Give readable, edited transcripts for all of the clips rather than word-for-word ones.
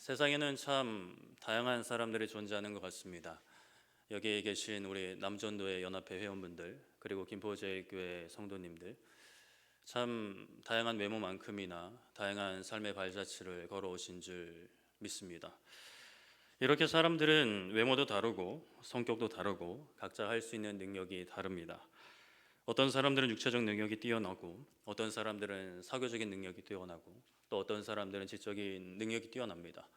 세상에는 참 다양한 사람들이 존재하는 것 같습니다. 여기에 계신 우리 남전도의 연합회 회원분들, 그리고 김포제일교회 성도님들, 참 다양한 외모만큼이나 다양한 삶의 발자취를 걸어오신 줄 믿습니다. 이렇게 사람들은 외모도 다르고 성격도 다르고 각자 할 수 있는 능력이 다릅니다. 어떤 사람들은 육체적 능력이 뛰어나고, 어떤 사람들은 사교적인 능력이 뛰어나고, 또 어떤 사람들은 지적인 능력이 뛰어납니다.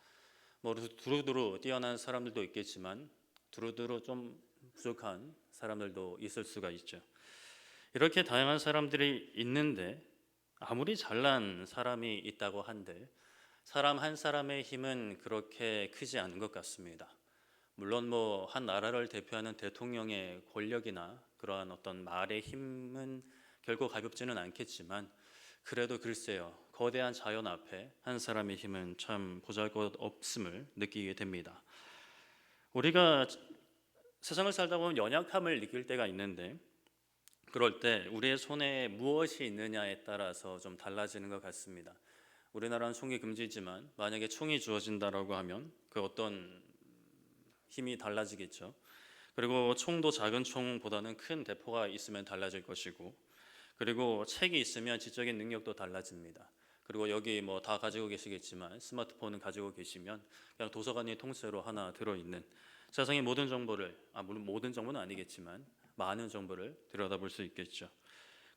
뭐 두루두루 뛰어난 사람들도 있겠지만 두루두루 좀 부족한 사람들도 있을 수가 있죠. 이렇게 다양한 사람들이 있는데, 아무리 잘난 사람이 있다고 한들 사람 한 사람의 힘은 그렇게 크지 않은 것 같습니다. 물론 뭐 한 나라를 대표하는 대통령의 권력이나 그러한 어떤 말의 힘은 결코 가볍지는 않겠지만, 그래도 글쎄요, 거대한 자연 앞에 한 사람의 힘은 참 보잘것없음을 느끼게 됩니다. 우리가 세상을 살다 보면 연약함을 느낄 때가 있는데, 그럴 때 우리의 손에 무엇이 있느냐에 따라서 좀 달라지는 것 같습니다. 우리나라는 총이 금지지만 만약에 총이 주어진다라고 하면 그 어떤 힘이 달라지겠죠. 그리고 총도 작은 총보다는 큰 대포가 있으면 달라질 것이고, 그리고 책이 있으면 지적인 능력도 달라집니다. 그리고 여기 뭐 다 가지고 계시겠지만 스마트폰은 가지고 계시면 그냥 도서관이 통째로 하나 들어있는, 세상의 모든 정보를, 물론 모든 정보는 아니겠지만 많은 정보를 들여다볼 수 있겠죠.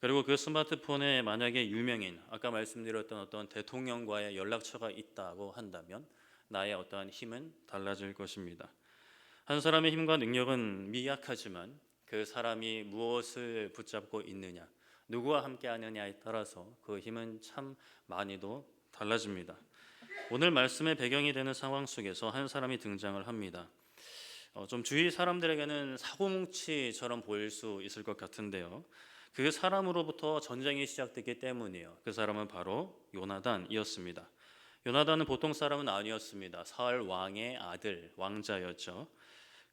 그리고 그 스마트폰에 만약에 유명인, 아까 말씀드렸던 어떤 대통령과의 연락처가 있다고 한다면 나의 어떠한 힘은 달라질 것입니다. 한 사람의 힘과 능력은 미약하지만 그 사람이 무엇을 붙잡고 있느냐, 누구와 함께 하느냐에 따라서 그 힘은 참 많이도 달라집니다. 오늘 말씀의 배경이 되는 상황 속에서 한 사람이 등장을 합니다. 좀 주위 사람들에게는 사고뭉치처럼 보일 수 있을 것 같은데요, 그 사람으로부터 전쟁이 시작됐기 때문이에요. 그 사람은 바로 요나단이었습니다. 요나단은 보통 사람은 아니었습니다. 사울 왕의 아들, 왕자였죠.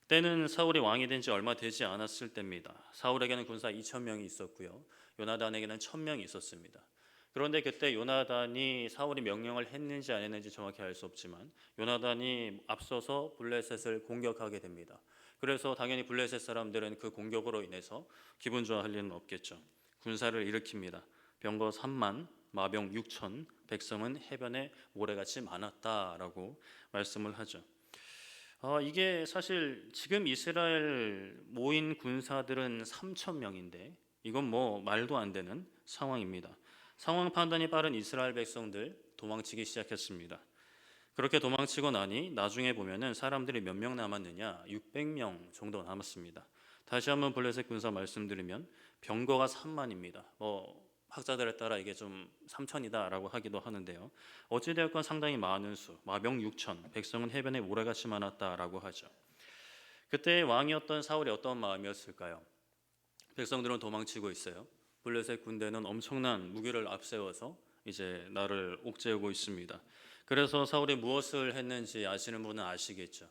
때는 사울이 왕이 된 지 얼마 되지 않았을 때입니다. 사울에게는 군사 2,000명이 있었고요, 요나단에게는 1,000명이 있었습니다. 그런데 그때 요나단이 사울이 명령을 했는지 안 했는지 정확히 알 수 없지만 요나단이 앞서서 블레셋을 공격하게 됩니다. 그래서 당연히 블레셋 사람들은 그 공격으로 인해서 기분 좋아할 리는 없겠죠. 군사를 일으킵니다. 병거 3만, 마병 6천, 백성은 해변에 모래같이 많았다라고 말씀을 하죠. 이게 사실 지금 이스라엘 모인 군사들은 3천 명인데 이건 뭐 말도 안 되는 상황입니다. 상황 판단이 빠른 이스라엘 백성들 도망치기 시작했습니다. 그렇게 도망치고 나니 나중에 보면은 사람들이 몇 명 남았느냐, 600명 정도 남았습니다. 다시 한번 블레셋 군사 말씀드리면 병거가 3만입니다. 학자들에 따라 이게 좀 3천이다라고 하기도 하는데요, 어찌되었건 상당히 많은 수, 마병 6천, 백성은 해변에 모래같이 많았다라고 하죠. 그때 왕이었던 사울이 어떤 마음이었을까요? 백성들은 도망치고 있어요. 블레셋 군대는 엄청난 무기를 앞세워서 이제 나를 옥죄우고 있습니다. 그래서 사울이 무엇을 했는지 아시는 분은 아시겠죠.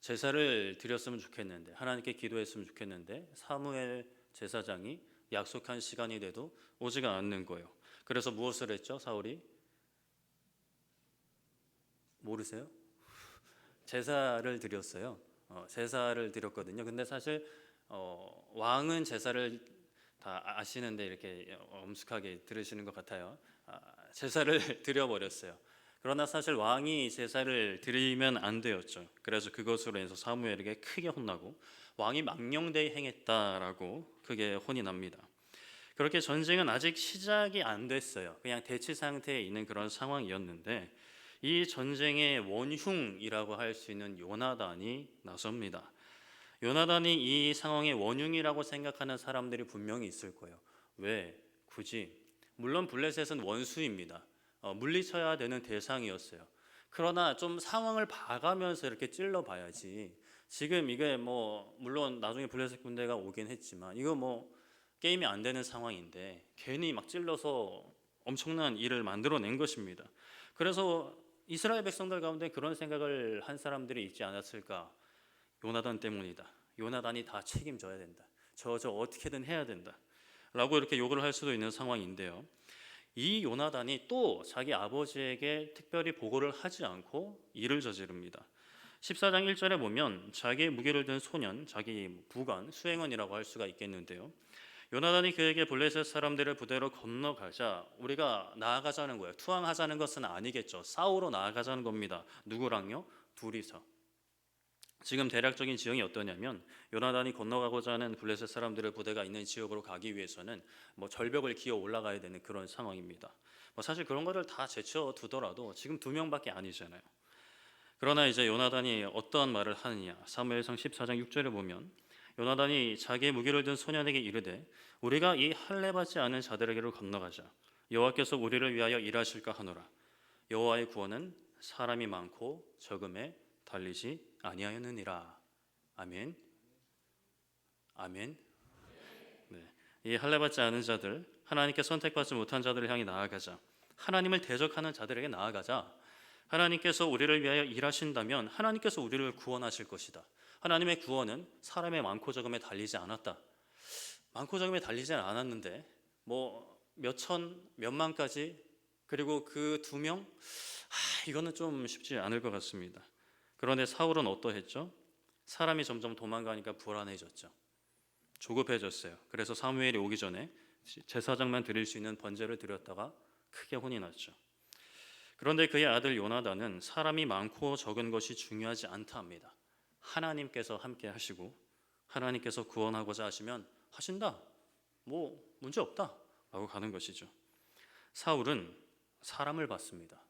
제사를 드렸으면 좋겠는데, 하나님께 기도했으면 좋겠는데 사무엘 제사장이 약속한 시간이 돼도 오지가 않는 거예요. 그래서 무엇을 했죠? 사울이 모르세요? 제사를 드렸어요. 제사를 드렸거든요. 근데 사실 왕은 제사를 다 아시는데 이렇게 엄숙하게 들으시는 것 같아요. 제사를 드려버렸어요. 그러나 사실 왕이 제사를 드리면 안 되었죠. 그래서 그것으로 인해서 사무엘에게 크게 혼나고 왕이 망령되이 행했다라고 크게 혼이 납니다. 그렇게 전쟁은 아직 시작이 안 됐어요. 그냥 대치 상태에 있는 그런 상황이었는데 이 전쟁의 원흉이라고 할 수 있는 요나단이 나섭니다. 요나단이 이 상황의 원흉이라고 생각하는 사람들이 분명히 있을 거예요. 왜? 굳이? 물론 블레셋은 원수입니다. 물리쳐야 되는 대상이었어요. 그러나 좀 상황을 봐가면서 이렇게 찔러봐야지. 지금 이게 물론 나중에 블레셋 군대가 오긴 했지만 이거 게임이 안 되는 상황인데 괜히 막 찔러서 엄청난 일을 만들어낸 것입니다. 그래서 이스라엘 백성들 가운데 그런 생각을 한 사람들이 있지 않았을까? 요나단 때문이다. 요나단이 다 책임져야 된다. 저 어떻게든 해야 된다. 라고 이렇게 욕을 할 수도 있는 상황인데요, 이 요나단이 또 자기 아버지에게 특별히 보고를 하지 않고 일을 저지릅니다. 14장 1절에 보면 자기의 무기를 든 소년, 자기 부관, 수행원이라고 할 수가 있겠는데요. 요나단이 그에게 블레셋 사람들을 부대로 건너가자 우리가 나아가자는 거예요. 투항하자는 것은 아니겠죠. 싸우러 나아가자는 겁니다. 누구랑요? 둘이서. 지금 대략적인 지형이 어떠냐면 요나단이 건너가고자 하는 블레셋 사람들의 부대가 있는 지역으로 가기 위해서는 절벽을 기어 올라가야 되는 그런 상황입니다. 사실 그런 거를 다 제쳐 두더라도 지금 2명밖에 아니잖아요. 그러나 이제 요나단이 어떠한 말을 하느냐? 사무엘상 14장 6절에 보면 요나단이 자기의 무기를 든 소년에게 이르되 우리가 이 할례 받지 않은 자들에게로 건너가자. 여호와께서 우리를 위하여 일하실까 하노라. 여호와의 구원은 사람이 많고 적음에 달리지 아니하였느니라. 아멘. 아멘. 네. 이 할례 받지 않은 자들, 하나님께 선택받지 못한 자들을 향해 나아가자. 하나님을 대적하는 자들에게 나아가자. 하나님께서 우리를 위하여 일하신다면 하나님께서 우리를 구원하실 것이다. 하나님의 구원은 사람의 많고 적음에 달리지 않았다. 많고 적음에 달리지는 않았는데 몇 천, 몇만까지 그리고 그 2명 이거는 좀 쉽지 않을 것 같습니다. 그런데 사울은 어떠했죠? 사람이 점점 도망가니까 불안해졌죠. 조급해졌어요. 그래서 사무엘이 오기 전에 제사장만 드릴 수 있는 번제를 드렸다가 크게 혼이 났죠. 그런데 그의 아들 요나단은 사람이 많고 적은 것이 중요하지 않다 합니다. 하나님께서 함께 하시고 하나님께서 구원하고자 하시면 하신다. 문제 없다 라고 가는 것이죠. 사울은 사람을 봤습니다.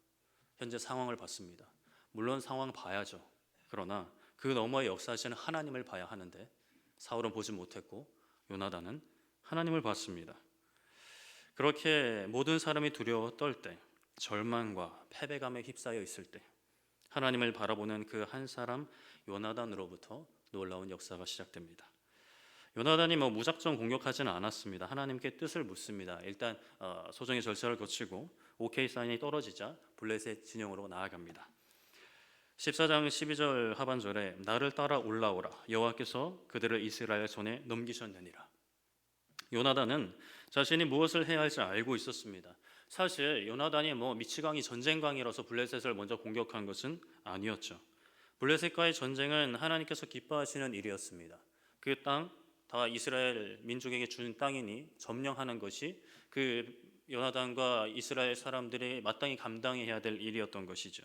현재 상황을 봤습니다. 물론 상황 봐야죠. 그러나 그 너머의 역사하시는 하나님을 봐야 하는데 사울은 보지 못했고 요나단은 하나님을 봤습니다. 그렇게 모든 사람이 두려워 떨 때, 절망과 패배감에 휩싸여 있을 때 하나님을 바라보는 그 한 사람 요나단으로부터 놀라운 역사가 시작됩니다. 요나단이 무작정 공격하지는 않았습니다. 하나님께 뜻을 묻습니다. 일단 소정의 절차를 거치고 오케이 사인이 떨어지자 블레셋 진영으로 나아갑니다. 14장 12절 하반절에 나를 따라 올라오라 여호와께서 그들을 이스라엘 손에 넘기셨느니라. 요나단은 자신이 무엇을 해야 할지 알고 있었습니다. 사실 요나단이 미치광이 전쟁광이라서 블레셋을 먼저 공격한 것은 아니었죠. 블레셋과의 전쟁은 하나님께서 기뻐하시는 일이었습니다. 그 땅 다 이스라엘 민족에게 준 땅이니 점령하는 것이 그 요나단과 이스라엘 사람들이 마땅히 감당해야 될 일이었던 것이죠.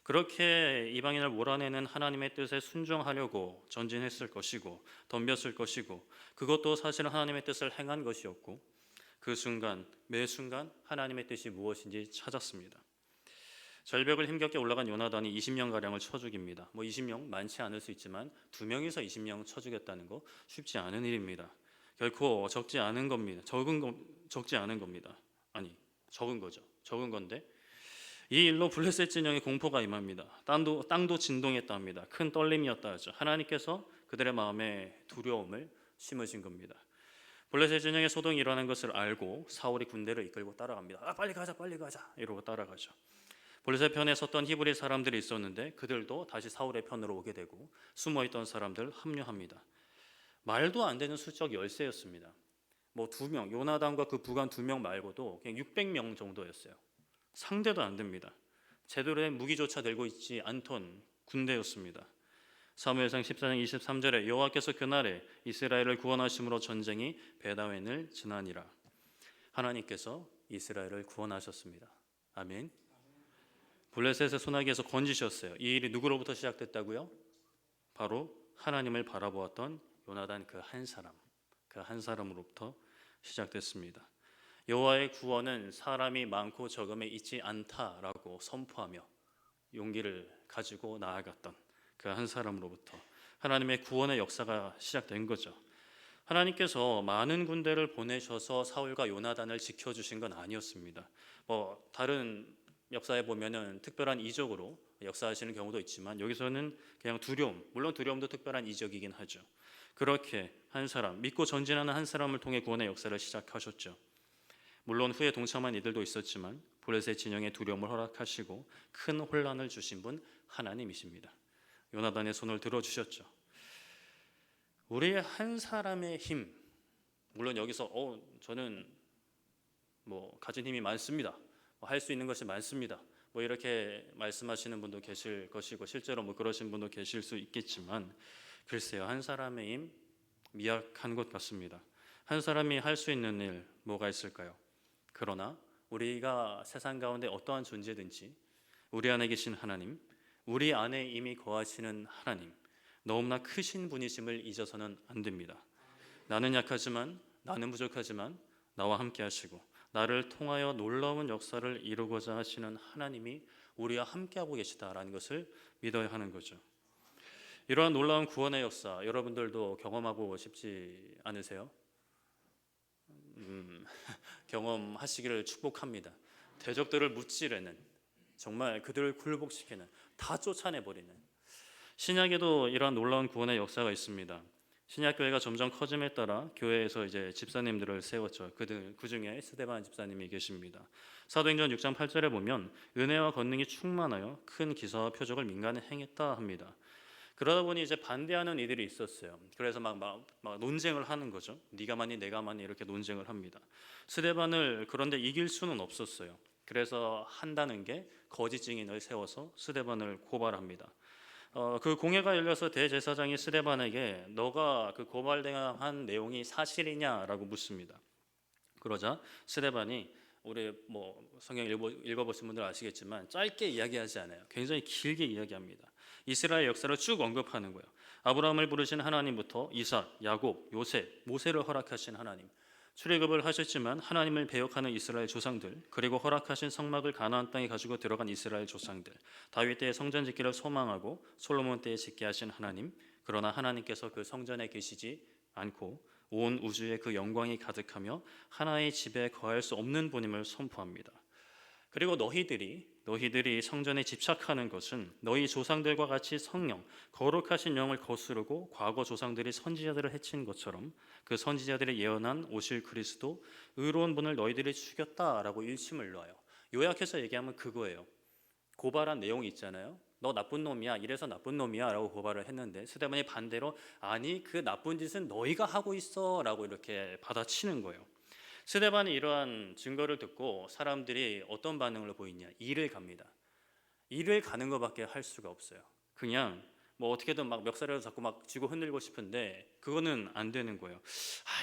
그렇게 이방인을 몰아내는 하나님의 뜻에 순종하려고 전진했을 것이고 덤볐을 것이고 그것도 사실은 하나님의 뜻을 행한 것이었고 그 순간 매 순간 하나님의 뜻이 무엇인지 찾았습니다. 절벽을 힘겹게 올라간 요나단이 20명가량을 쳐 죽입니다. 20명 많지 않을 수 있지만 2명이서 20명 쳐 죽였다는 거 쉽지 않은 일입니다. 결코 적지 않은 겁니다. 적지 않은 겁니다. 아니 적은 거죠. 적은 건데 이 일로 블레셋 진영에 공포가 임합니다. 땅도 진동했다 합니다. 큰 떨림이었다 하죠. 하나님께서 그들의 마음에 두려움을 심으신 겁니다. 블레셋 진영에 소동이 일어난 것을 알고 사울이 군대를 이끌고 따라갑니다. 빨리 가자 이러고 따라가죠. 블레셋 편에 섰던 히브리 사람들이 있었는데 그들도 다시 사울의 편으로 오게 되고 숨어있던 사람들 합류합니다. 말도 안 되는 수적 열세였습니다. 2명, 요나단과 그 부관 2명 말고도 그냥 600명 정도였어요. 상대도 안 됩니다. 제대로의 무기조차 들고 있지 않던 군대였습니다. 사무엘상 14장 23절에 여호와께서 그날에 이스라엘을 구원하심으로 전쟁이 베다웬을 지나니라. 하나님께서 이스라엘을 구원하셨습니다. 아멘. 블레셋의 소나기에서 건지셨어요. 이 일이 누구로부터 시작됐다고요? 바로 하나님을 바라보았던 요나단 그 한 사람으로부터 시작됐습니다. 여호와의 구원은 사람이 많고 적음에 있지 않다라고 선포하며 용기를 가지고 나아갔던 그 한 사람으로부터 하나님의 구원의 역사가 시작된 거죠. 하나님께서 많은 군대를 보내셔서 사울과 요나단을 지켜주신 건 아니었습니다. 다른 역사에 보면은 특별한 이적으로 역사하시는 경우도 있지만 여기서는 그냥 두려움, 물론 두려움도 특별한 이적이긴 하죠. 그렇게 한 사람, 믿고 전진하는 한 사람을 통해 구원의 역사를 시작하셨죠. 물론 후에 동참한 이들도 있었지만 블레셋 진영의 두려움을 허락하시고 큰 혼란을 주신 분 하나님이십니다. 요나단의 손을 들어주셨죠. 우리의 한 사람의 힘, 물론 여기서 저는 뭐 가진 힘이 많습니다. 뭐 할 수 있는 것이 많습니다. 뭐 이렇게 말씀하시는 분도 계실 것이고 실제로 뭐 그러신 분도 계실 수 있겠지만 글쎄요, 한 사람의 힘 미약한 것 같습니다. 한 사람이 할 수 있는 일 뭐가 있을까요? 그러나 우리가 세상 가운데 어떠한 존재든지 우리 안에 계신 하나님, 우리 안에 이미 거하시는 하나님, 너무나 크신 분이심을 잊어서는 안 됩니다. 나는 약하지만, 나는 부족하지만 나와 함께 하시고 나를 통하여 놀라운 역사를 이루고자 하시는 하나님이 우리와 함께하고 계시다라는 것을 믿어야 하는 거죠. 이러한 놀라운 구원의 역사 여러분들도 경험하고 싶지 않으세요? 경험하시기를 축복합니다. 대적들을 무찌르는, 정말 그들을 굴복시키는, 다 쫓아내버리는, 신약에도 이러한 놀라운 구원의 역사가 있습니다. 신약 교회가 점점 커짐에 따라 교회에서 이제 집사님들을 세웠죠. 그 중에 스데반 집사님이 계십니다. 사도행전 6장 8절에 보면 은혜와 권능이 충만하여 큰 기사와 표적을 민간에 행했다 합니다. 그러다 보니 이제 반대하는 이들이 있었어요. 그래서 막 논쟁을 하는 거죠. 네가 많니 내가 많니 이렇게 논쟁을 합니다. 스데반을 그런데 이길 수는 없었어요. 그래서 한다는 게 거짓 증인을 세워서 스데반을 고발합니다. 그 공회가 열려서 대제사장이 스데반에게 너가 그 고발당한 내용이 사실이냐라고 묻습니다. 그러자 스데반이 우리 뭐 성경 읽어보신 분들 아시겠지만 짧게 이야기하지 않아요. 굉장히 길게 이야기합니다. 이스라엘 역사를 쭉 언급하는 거예요. 아브라함을 부르신 하나님부터 이삭, 야곱, 요셉, 모세를 허락하신 하나님, 출애굽을 하셨지만 하나님을 배역하는 이스라엘 조상들, 그리고 허락하신 성막을 가나안 땅에 가지고 들어간 이스라엘 조상들, 다윗 때의 성전 짓기를 소망하고 솔로몬 때에 짓게 하신 하나님, 그러나 하나님께서 그 성전에 계시지 않고 온 우주에 그 영광이 가득하며 하나의 집에 거할 수 없는 분임을 선포합니다. 그리고 너희들이 성전에 집착하는 것은 너희 조상들과 같이 성령, 거룩하신 영을 거스르고 과거 조상들이 선지자들을 해친 것처럼 그 선지자들이 예언한 오실 그리스도 의로운 분을 너희들이 죽였다라고 일침을 놓아요. 요약해서 얘기하면 그거예요. 고발한 내용이 있잖아요. 너 나쁜 놈이야, 이래서 나쁜 놈이야 라고 고발을 했는데 스데반이 반대로 아니 그 나쁜 짓은 너희가 하고 있어 라고 이렇게 받아치는 거예요. 스데반이 이러한 증거를 듣고 사람들이 어떤 반응을 보이냐, 이를 갑니다. 이를 가는 것밖에 할 수가 없어요. 그냥 뭐 어떻게든 막 멱살을 잡고 막 쥐고 흔들고 싶은데 그거는 안 되는 거예요.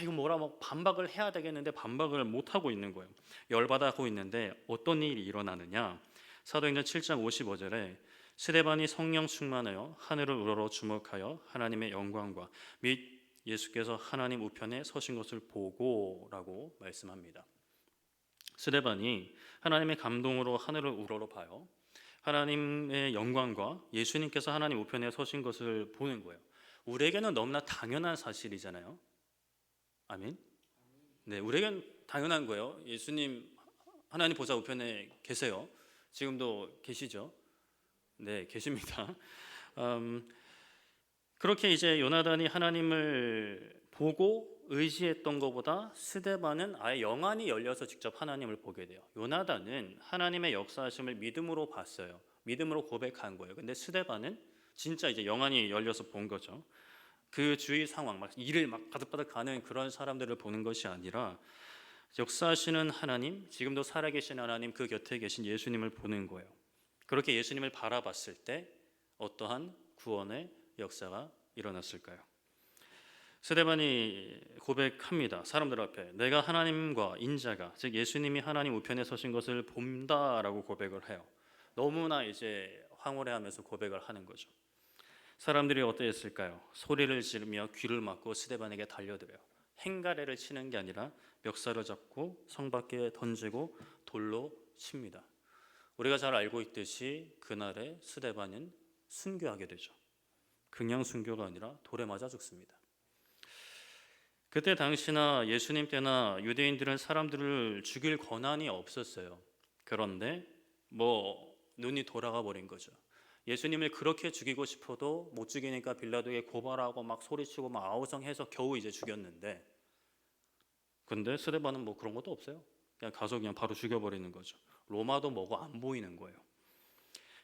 이거 뭐라 뭐 반박을 해야 되겠는데 반박을 못 하고 있는 거예요. 열받아하고 있는데 어떤 일이 일어나느냐? 사도행전 7장 55절에 스데반이 성령 충만하여 하늘을 우러러 주목하여 하나님의 영광과 및 예수께서 하나님 우편에 서신 것을 보고라고 말씀합니다. 스데반이 하나님의 감동으로 하늘을 우러러 봐요. 하나님의 영광과 예수님께서 하나님 우편에 서신 것을 보는 거예요. 우리에게는 너무나 당연한 사실이잖아요. 아멘. 네, 우리에게는 당연한 거예요. 예수님 하나님 보좌 우편에 계세요. 지금도 계시죠? 네, 계십니다. 그렇게 이제 요나단이 하나님을 보고 의지했던 것보다 스데반은 아예 영안이 열려서 직접 하나님을 보게 돼요. 요나단은 하나님의 역사하심을 믿음으로 봤어요. 믿음으로 고백한 거예요. 근데 스데반은 진짜 이제 영안이 열려서 본 거죠. 그 주위 상황, 막 일을 막 바득바득 가는 그런 사람들을 보는 것이 아니라 역사하시는 하나님, 지금도 살아계신 하나님, 그 곁에 계신 예수님을 보는 거예요. 그렇게 예수님을 바라봤을 때 어떠한 구원의 역사가 일어났을까요? 스데반이 고백합니다. 사람들 앞에 내가 하나님과 인자가 즉 예수님이 하나님 우편에 서신 것을 본다라고 고백을 해요. 너무나 이제 황홀해하면서 고백을 하는 거죠. 사람들이 어떠했을까요? 소리를 지르며 귀를 막고 스데반에게 달려들어요. 행가래를 치는 게 아니라 멱살을 잡고 성 밖에 던지고 돌로 칩니다. 우리가 잘 알고 있듯이 그날에 스데반은 순교하게 되죠. 그냥 순교가 아니라 돌에 맞아 죽습니다. 그때 당시나 예수님 때나 유대인들은 사람들을 죽일 권한이 없었어요. 그런데 뭐 눈이 돌아가 버린 거죠. 예수님을 그렇게 죽이고 싶어도 못 죽이니까 빌라도에 고발하고 막 소리치고 막 아우성해서 겨우 이제 죽였는데, 근데 스데반은 뭐 그런 것도 없어요. 그냥 가서 그냥 바로 죽여버리는 거죠. 로마도 뭐고 안 보이는 거예요.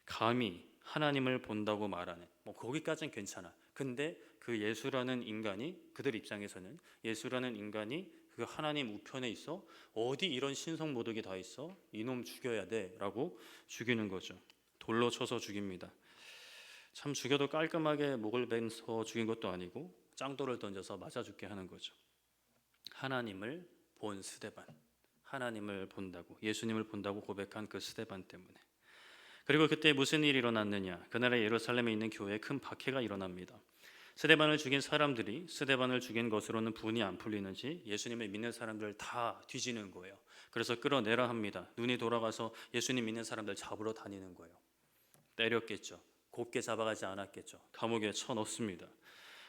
감히 하나님을 본다고 말하는, 뭐 거기까지는 괜찮아. 근데 그 예수라는 인간이, 그들 입장에서는 예수라는 인간이 그 하나님 우편에 있어? 어디 이런 신성모독이 다 있어? 이놈 죽여야 돼 라고 죽이는 거죠. 돌로 쳐서 죽입니다. 참 죽여도 깔끔하게 목을 베서 죽인 것도 아니고 짱돌을 던져서 맞아 죽게 하는 거죠. 하나님을 본 스데반, 하나님을 본다고, 예수님을 본다고 고백한 그 스데반 때문에. 그리고 그때 무슨 일이 일어났느냐? 그날에 예루살렘에 있는 교회에 큰 박해가 일어납니다. 스데반을 죽인 사람들이 스데반을 죽인 것으로는 분이 안 풀리는지 예수님을 믿는 사람들을 다 뒤지는 거예요. 그래서 끌어내라 합니다. 눈이 돌아가서 예수님 믿는 사람들 잡으러 다니는 거예요. 때렸겠죠. 곱게 잡아가지 않았겠죠. 감옥에 쳐넣습니다.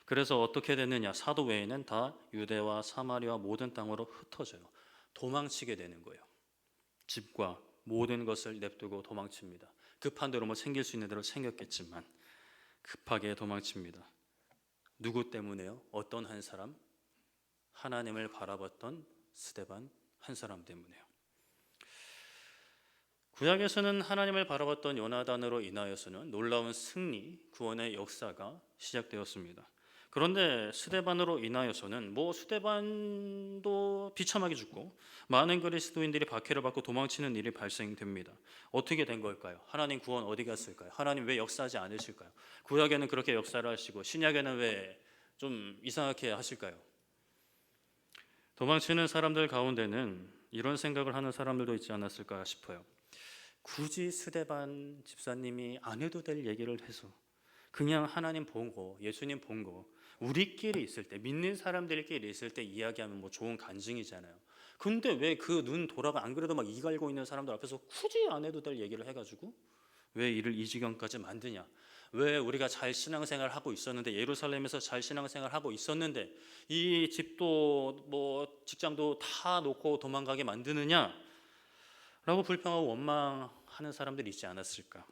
그래서 어떻게 됐느냐? 사도 외에는 다 유대와 사마리아 모든 땅으로 흩어져요. 도망치게 되는 거예요. 집과 모든 것을 냅두고 도망칩니다. 급한 대로 뭐 챙길 수 있는 대로 챙겼겠지만 급하게 도망칩니다. 누구 때문에요? 어떤 한 사람? 하나님을 바라봤던 스데반 한 사람 때문에요. 구약에서는 하나님을 바라봤던 요나단으로 인하여서는 놀라운 승리, 구원의 역사가 시작되었습니다. 그런데 스데반으로 인하여서는 스데반도 비참하게 죽고 많은 그리스도인들이 박해를 받고 도망치는 일이 발생됩니다. 어떻게 된 걸까요? 하나님 구원 어디 갔을까요? 하나님 왜 역사하지 않으실까요? 구약에는 그렇게 역사를 하시고 신약에는 왜 좀 이상하게 하실까요? 도망치는 사람들 가운데는 이런 생각을 하는 사람들도 있지 않았을까 싶어요. 굳이 스데반 집사님이 안 해도 될 얘기를 해서 그냥 하나님 본 거, 예수님 본 거 우리끼리 있을 때, 믿는 사람들끼리 있을 때 이야기하면 뭐 좋은 간증이잖아요. 근데 왜 그 눈 돌아가, 안 그래도 막 이 갈고 있는 사람들 앞에서 굳이 안 해도 될 얘기를 해가지고 왜 이를 이 지경까지 만드냐? 왜 우리가 잘 신앙생활 하고 있었는데, 예루살렘에서 잘 신앙생활 하고 있었는데 이 집도 뭐 직장도 다 놓고 도망가게 만드느냐? 라고 불평하고 원망하는 사람들이 있지 않았을까?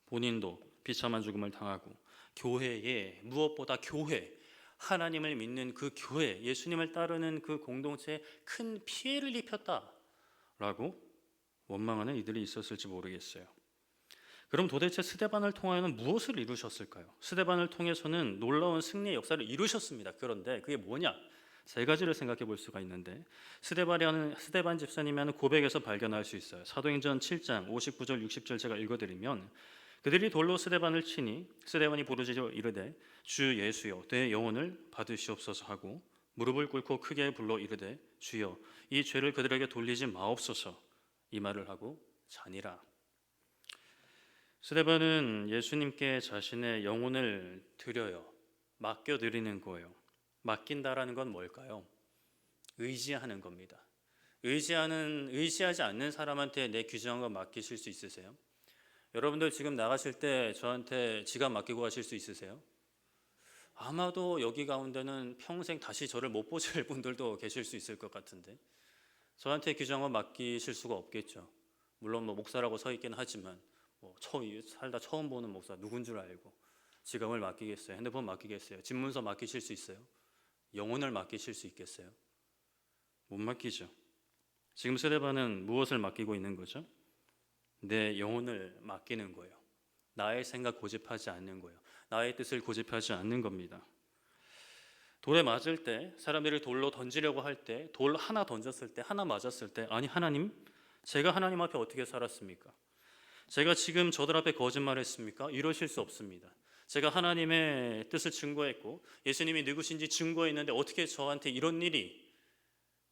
본인도 비참한 죽음을 당하고 교회에, 무엇보다 교회, 하나님을 믿는 그 교회, 예수님을 따르는 그 공동체에 큰 피해를 입혔다라고 원망하는 이들이 있었을지 모르겠어요. 그럼 도대체 스데반을 통하여는 무엇을 이루셨을까요? 스데반을 통해서는 놀라운 승리의 역사를 이루셨습니다. 그런데 그게 뭐냐? 세 가지를 생각해 볼 수가 있는데 스데반 집사님이 하는 고백에서 발견할 수 있어요. 사도행전 7장 59절 60절 제가 읽어드리면, 그들이 돌로 스데반을 치니 스데반이 부르짖어 이르되 주 예수여 내 영혼을 받으시옵소서 하고 무릎을 꿇고 크게 불러 이르되 주여 이 죄를 그들에게 돌리지 마옵소서, 이 말을 하고 자니라. 스데반은 예수님께 자신의 영혼을 드려요. 맡겨드리는 거예요. 맡긴다라는 건 뭘까요? 의지하는 겁니다. 의지하지 않는 사람한테 내 귀중한 거 맡기실 수 있으세요? 여러분들 지금 나가실 때 저한테 지갑 맡기고 가실 수 있으세요? 아마도 여기 가운데는 평생 다시 저를 못 보실 분들도 계실 수 있을 것 같은데, 저한테 귀중한 거 맡기실 수가 없겠죠. 물론 뭐 목사라고 서 있긴 하지만 살다 처음 보는 목사 누군 줄 알고 지갑을 맡기겠어요? 핸드폰 맡기겠어요? 집문서 맡기실 수 있어요? 영혼을 맡기실 수 있겠어요? 못 맡기죠. 지금 스데반은 무엇을 맡기고 있는 거죠? 내 영혼을 맡기는 거예요. 나의 생각 고집하지 않는 거예요. 나의 뜻을 고집하지 않는 겁니다. 돌에 맞을 때, 사람들이 돌로 던지려고 할 때, 돌 하나 던졌을 때, 하나 맞았을 때, 아니 하나님, 제가 하나님 앞에 어떻게 살았습니까? 제가 지금 저들 앞에 거짓말했습니까? 이러실 수 없습니다. 제가 하나님의 뜻을 증거했고 예수님이 누구신지 증거했는데 어떻게 저한테 이런 일이,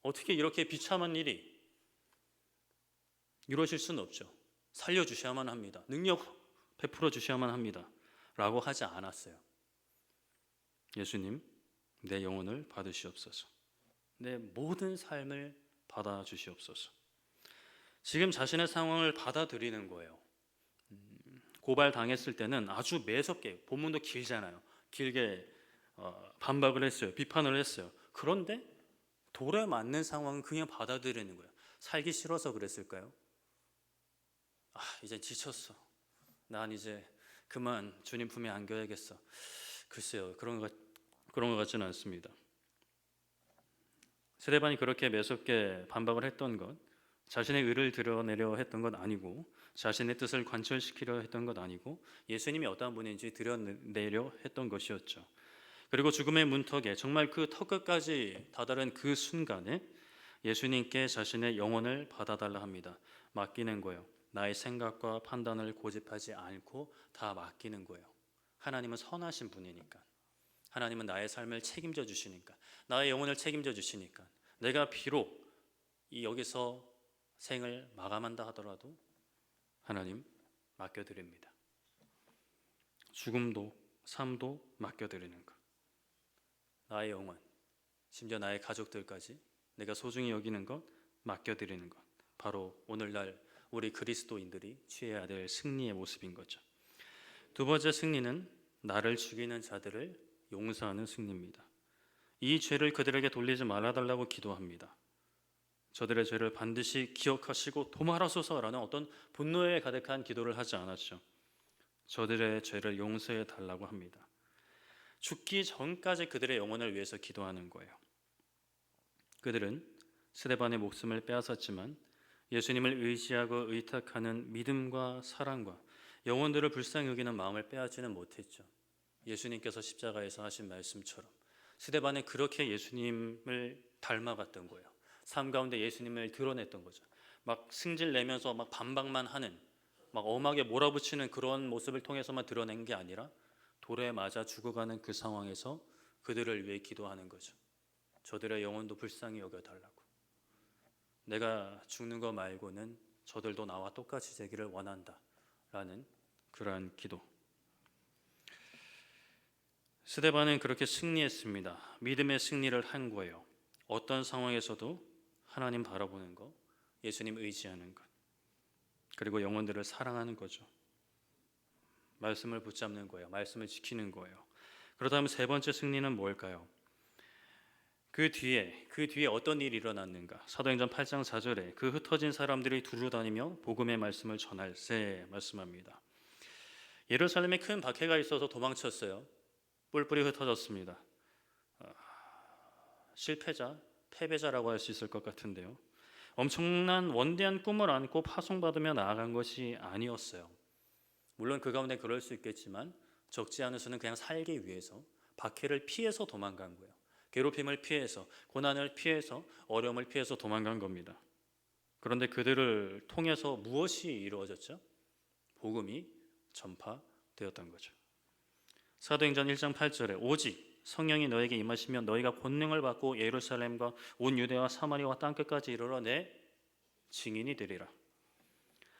어떻게 이렇게 비참한 일이, 이러실 수는 없죠. 살려주셔야만 합니다. 능력 베풀어 주셔야만 합니다. 라고 하지 않았어요. 예수님, 내 영혼을 받으시옵소서. 내 모든 삶을 받아주시옵소서. 지금 자신의 상황을 받아들이는 거예요. 고발당했을 때는 아주 매섭게, 본문도 길잖아요. 길게 반박을 했어요. 비판을 했어요. 그런데 돌에 맞는 상황은 그냥 받아들이는 거예요. 살기 싫어서 그랬을까요? 이제 지쳤어. 난 이제 그만 주님 품에 안겨야겠어. 글쎄요, 그런 것 같지는 않습니다. 스데반이 그렇게 매섭게 반박을 했던 것, 자신의 의를 드러내려 했던 것 아니고, 자신의 뜻을 관철시키려 했던 것 아니고, 예수님이 어떠한 분인지 드러내려 했던 것이었죠. 그리고 죽음의 문턱에 정말 그 턱끝까지 다다른 그 순간에 예수님께 자신의 영혼을 받아달라 합니다. 맡기는 거예요. 나의 생각과 판단을 고집하지 않고 다 맡기는 거예요. 하나님은 선하신 분이니까. 하나님은 나의 삶을 책임져 주시니까. 나의 영혼을 책임져 주시니까. 내가 비록 여기서 생을 마감한다 하더라도 하나님 맡겨드립니다. 죽음도 삶도 맡겨드리는 것. 나의 영혼, 심지어 나의 가족들까지 내가 소중히 여기는 것 맡겨드리는 것. 바로 오늘날 우리 그리스도인들이 취해야 될 승리의 모습인 거죠. 두 번째 승리는 나를 죽이는 자들을 용서하는 승리입니다. 이 죄를 그들에게 돌리지 말아달라고 기도합니다. 저들의 죄를 반드시 기억하시고 도말하소서라는 어떤 분노에 가득한 기도를 하지 않았죠. 저들의 죄를 용서해 달라고 합니다. 죽기 전까지 그들의 영혼을 위해서 기도하는 거예요. 그들은 스데반의 목숨을 빼앗았지만 예수님을 의지하고 의탁하는 믿음과 사랑과 영혼들을 불쌍히 여기는 마음을 빼앗지는 못했죠. 예수님께서 십자가에서 하신 말씀처럼 스데반은 그렇게 예수님을 닮아갔던 거예요. 삶 가운데 예수님을 드러냈던 거죠. 막 승질 내면서 막 반박만 하는, 막 엄하게 몰아붙이는 그런 모습을 통해서만 드러낸 게 아니라 돌에 맞아 죽어가는 그 상황에서 그들을 위해 기도하는 거죠. 저들의 영혼도 불쌍히 여겨달라고. 내가 죽는 거 말고는 저들도 나와 똑같이 되기를 원한다 라는 그러한 기도. 스데반은 그렇게 승리했습니다. 믿음의 승리를 한 거예요. 어떤 상황에서도 하나님 바라보는 것, 예수님 의지하는 것, 그리고 영혼들을 사랑하는 거죠. 말씀을 붙잡는 거예요. 말씀을 지키는 거예요. 그렇다면 세 번째 승리는 뭘까요? 그 뒤에 어떤 일이 일어났는가? 사도행전 8장 4절에 그 흩어진 사람들이 두루 다니며 복음의 말씀을 전할세 말씀합니다. 예루살렘에 큰 박해가 있어서 도망쳤어요. 뿔뿔이 흩어졌습니다. 실패자, 패배자라고 할 수 있을 것 같은데요. 엄청난 원대한 꿈을 안고 파송받으며 나아간 것이 아니었어요. 물론 그 가운데 그럴 수 있겠지만 적지 않은 수는 그냥 살기 위해서 박해를 피해서 도망간 거예요. 괴롭힘을 피해서, 고난을 피해서, 어려움을 피해서 도망간 겁니다. 그런데 그들을 통해서 무엇이 이루어졌죠? 복음이 전파되었던 거죠. 사도행전 1장 8절에 오직 성령이 너에게 임하시면 너희가 권능을 받고 예루살렘과 온 유대와 사마리아와 땅끝까지 이르러 내 증인이 되리라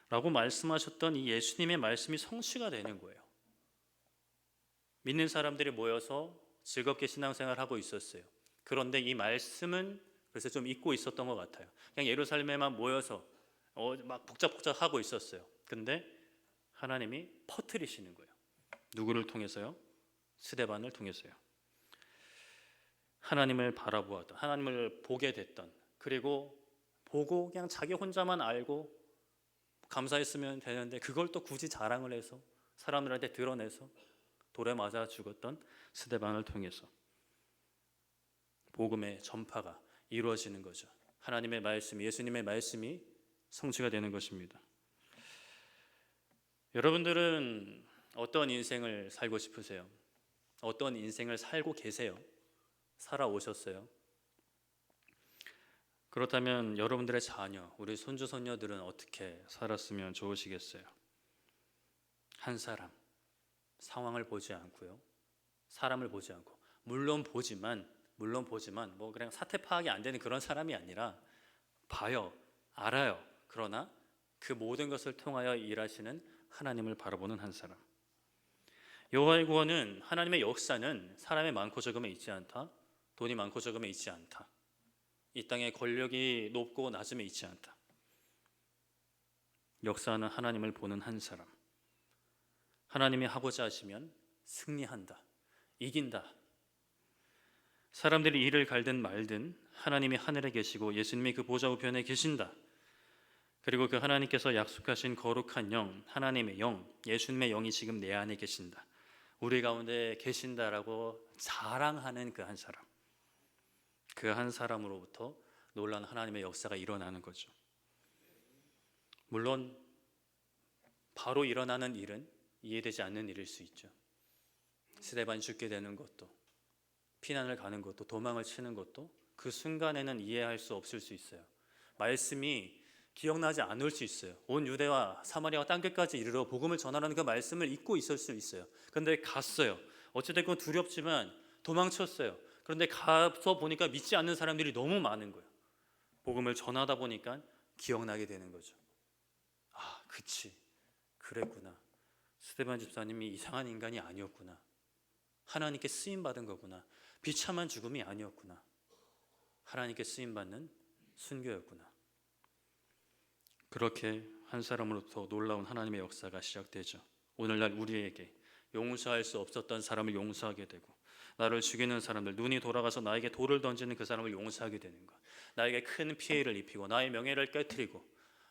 라고 말씀하셨던 이 예수님의 말씀이 성취가 되는 거예요. 믿는 사람들이 모여서 즐겁게 신앙생활하고 있었어요. 그런데 이 말씀은 그래서 좀 잊고 있었던 것 같아요. 그냥 예루살렘에만 모여서 막 복잡복잡하고 있었어요. 근데 하나님이 퍼뜨리시는 거예요. 누구를 통해서요? 스데반을 통해서요. 하나님을 바라보았던, 하나님을 보게 됐던, 그리고 보고 그냥 자기 혼자만 알고 감사했으면 되는데 그걸 또 굳이 자랑을 해서 사람들한테 드러내서 돌에 맞아 죽었던 스데반을 통해서 복음의 전파가 이루어지는 거죠. 하나님의 말씀, 예수님의 말씀이 성취가 되는 것입니다. 여러분들은 어떤 인생을 살고 싶으세요? 어떤 인생을 살고 계세요? 살아오셨어요? 그렇다면 여러분들의 자녀, 우리 손주 손녀들은 어떻게 살았으면 좋으시겠어요? 한 사람, 상황을 보지 않고요, 사람을 보지 않고, 물론 보지만 뭐 그냥 사태 파악이 안 되는 그런 사람이 아니라 봐요, 알아요. 그러나 그 모든 것을 통하여 일하시는 하나님을 바라보는 한 사람. 여호와의 구원은, 하나님의 역사는 사람의 많고 적음에 있지 않다. 돈이 많고 적음에 있지 않다. 이 땅의 권력이 높고 낮음에 있지 않다. 역사하는 하나님을 보는 한 사람. 하나님이 하고자 하시면 승리한다. 이긴다. 사람들이 이를 갈든 말든 하나님이 하늘에 계시고 예수님이 그 보좌 우편에 계신다. 그리고 그 하나님께서 약속하신 거룩한 영, 하나님의 영, 예수님의 영이 지금 내 안에 계신다. 우리 가운데 계신다라고 자랑하는 그 한 사람. 그 한 사람으로부터 놀라운 하나님의 역사가 일어나는 거죠. 물론 바로 일어나는 일은 이해되지 않는 일일 수 있죠. 스데반이 죽게 되는 것도, 피난을 가는 것도 도망을 치는 것도 그 순간에는 이해할 수 없을 수 있어요. 말씀이 기억나지 않을 수 있어요. 온 유대와 사마리아와 땅끝까지 이르러 복음을 전하라는 그 말씀을 잊고 있을 수 있어요. 그런데 갔어요. 어찌됐건 두렵지만 도망쳤어요. 그런데 가서 보니까 믿지 않는 사람들이 너무 많은 거예요. 복음을 전하다 보니까 기억나게 되는 거죠. 아, 그치. 그랬구나. 스데반 집사님이 이상한 인간이 아니었구나. 하나님께 쓰임받은 거구나. 비참한 죽음이 아니었구나. 하나님께 쓰임받는 순교였구나. 그렇게 한 사람으로부터 놀라운 하나님의 역사가 시작되죠. 오늘날 우리에게 용서할 수 없었던 사람을 용서하게 되고, 나를 죽이는 사람들, 눈이 돌아가서 나에게 돌을 던지는 그 사람을 용서하게 되는 것, 나에게 큰 피해를 입히고 나의 명예를 깨뜨리고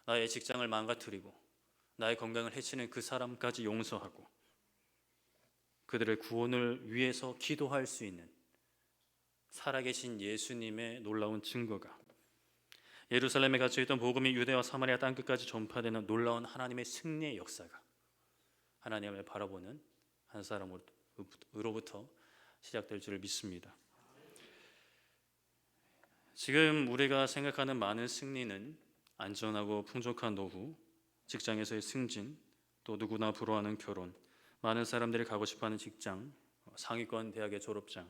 나의 직장을 망가뜨리고 나의 건강을 해치는 그 사람까지 용서하고 그들의 구원을 위해서 기도할 수 있는 살아계신 예수님의 놀라운 증거가, 예루살렘에 갇혀있던 복음이 유대와 사마리아 땅끝까지 전파되는 놀라운 하나님의 승리의 역사가 하나님을 바라보는 한 사람으로부터 시작될 줄 믿습니다. 지금 우리가 생각하는 많은 승리는 안전하고 풍족한 노후, 직장에서의 승진, 또 누구나 부러워하는 결혼, 많은 사람들이 가고 싶어하는 직장, 상위권 대학의 졸업장,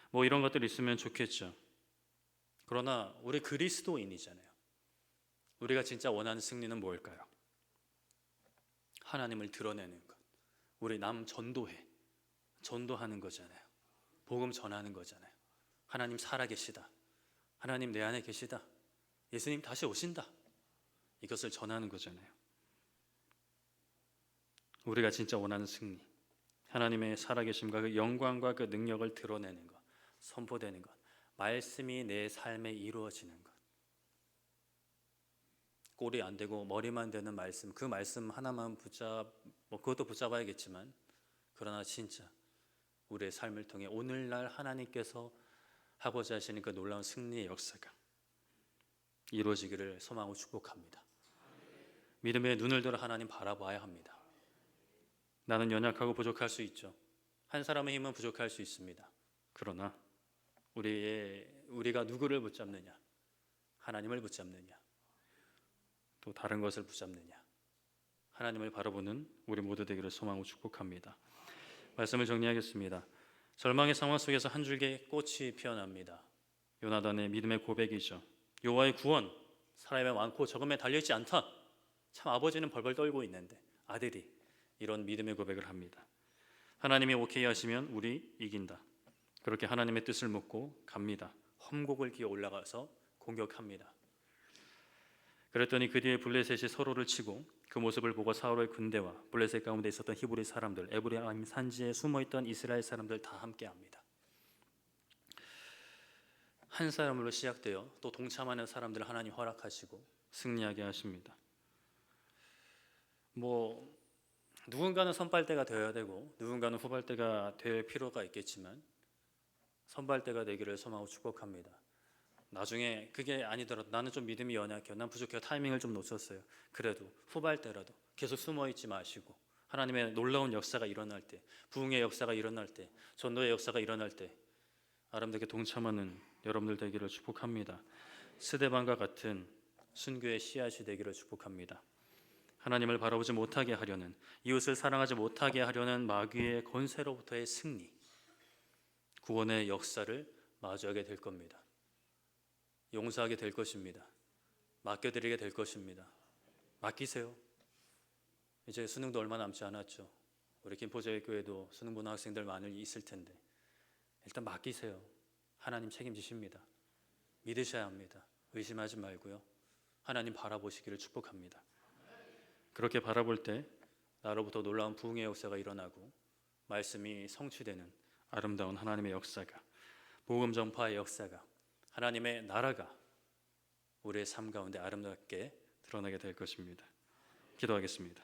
뭐 이런 것들이 있으면 좋겠죠. 그러나 우리 그리스도인이잖아요. 우리가 진짜 원하는 승리는 뭘까요? 하나님을 드러내는 것. 우리 남 전도하는 거잖아요. 복음 전하는 거잖아요. 하나님 살아계시다. 하나님 내 안에 계시다. 예수님 다시 오신다. 이것을 전하는 거잖아요. 우리가 진짜 원하는 승리, 하나님의 살아계심과 그 영광과 그 능력을 드러내는 것, 선포되는 것, 말씀이 내 삶에 이루어지는 것. 꼴이 안 되고 머리만 되는 말씀, 그 말씀 하나만 그것도 붙잡아야겠지만, 그러나 진짜 우리의 삶을 통해 오늘날 하나님께서 하고자 하시는 그 놀라운 승리의 역사가 이루어지기를 소망하고 축복합니다. 믿음의 눈을 들어 하나님 바라봐야 합니다. 나는 연약하고 부족할 수 있죠. 한 사람의 힘은 부족할 수 있습니다. 그러나 우리가 누구를 붙잡느냐? 하나님을 붙잡느냐? 또 다른 것을 붙잡느냐? 하나님을 바라보는 우리 모두 되기를 소망하고 축복합니다. 말씀을 정리하겠습니다. 절망의 상황 속에서 한 줄기의 꽃이 피어납니다. 요나단의 믿음의 고백이죠. 여호와의 구원, 사람의 많고 적음에 달려있지 않다. 참 아버지는 벌벌 떨고 있는데 아들이 이런 믿음의 고백을 합니다. 하나님이 오케이 하시면 우리 이긴다. 그렇게 하나님의 뜻을 묻고 갑니다. 험곡을 기어 올라가서 공격합니다. 그랬더니 그 뒤에 블레셋이 서로를 치고 그 모습을 보고 사울의 군대와 블레셋 가운데 있었던 히브리 사람들, 에브라임 산지에 숨어있던 이스라엘 사람들 다 함께합니다. 한 사람으로 시작되어 또 동참하는 사람들을 하나님 허락하시고 승리하게 하십니다. 누군가는 선발대가 되어야 되고 누군가는 후발대가 될 필요가 있겠지만 선발대가 되기를 소망하고 축복합니다. 나중에 그게 아니더라도 나는 좀 믿음이 연약해요. 난 부족해요. 타이밍을 좀 놓쳤어요. 그래도 후발대라도 계속 숨어있지 마시고 하나님의 놀라운 역사가 일어날 때, 부흥의 역사가 일어날 때, 전도의 역사가 일어날 때 아름답게 동참하는 여러분들 되기를 축복합니다. 스데반과 같은 순교의 씨앗이 되기를 축복합니다. 하나님을 바라보지 못하게 하려는, 이웃을 사랑하지 못하게 하려는 마귀의 권세로부터의 승리, 구원의 역사를 마주하게 될 겁니다. 용서하게 될 것입니다. 맡겨드리게 될 것입니다. 맡기세요. 이제 수능도 얼마 남지 않았죠. 우리 김포제일교회도 수능 보는 학생들 많이 있을 텐데 일단 맡기세요. 하나님 책임지십니다. 믿으셔야 합니다. 의심하지 말고요. 하나님 바라보시기를 축복합니다. 그렇게 바라볼 때 나로부터 놀라운 부흥의 역사가 일어나고 말씀이 성취되는 아름다운 하나님의 역사가, 복음 전파의 역사가, 하나님의 나라가 우리의 삶 가운데 아름답게 드러나게 될 것입니다. 기도하겠습니다.